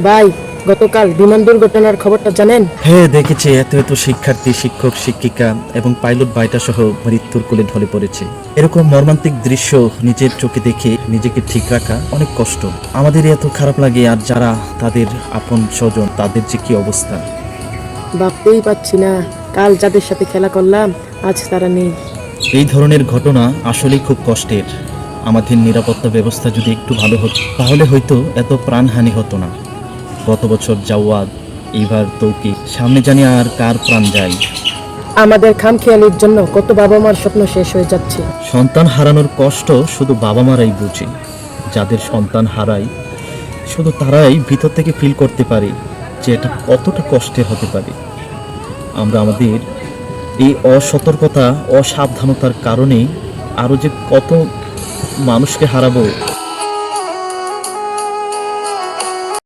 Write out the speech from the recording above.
ভাই, গতকাল বিমান দুর্ঘটনার খবরটা জানেন? হ্যাঁ দেখেছি, এত এত শিক্ষার্থী, শিক্ষক, শিক্ষিকা এবং পাইলট ভাইটা সহ মৃত্যুর কোলে ঢলে পড়েছে। এরকম মর্মান্তিক দৃশ্য নিজের চোখে দেখে নিজেকে ঠিক রাখা অনেক কষ্ট। আমাদের এত খারাপ লাগে, আর যারা তাদের আপন স্বজন তাদের যে কি অবস্থা। ভাবতেই পাচ্ছি না, কাল যাদের সাথে খেলা করলাম আজ তারা নেই। এই ধরনের ঘটনা আসলেই খুব কষ্টের। আমাদের নিরাপত্তা ব্যবস্থা যদি একটু ভালো হতো তাহলে হয়তো এত প্রাণহানি হতো না। গত বছর জাওয়াদ, এইবার তৌকিক, সামনে জানি আর কার প্রাণ যায়। আমাদের খামখেয়ালির জন্য কত বাবা মার স্বপ্ন শেষ হয়ে যাচ্ছে। সন্তান হারানোর কষ্ট শুধু বাবা মারাই বুঝে। যাদের সন্তান হারায় শুধু তারাই ভিতর থেকে ফিল করতে পারে যে এটা কতটা কষ্টের হতে পারে। আমরা আমাদের এই অসতর্কতা, অসাবধানতার কারণে আরও যে কত মানুষকে হারাবো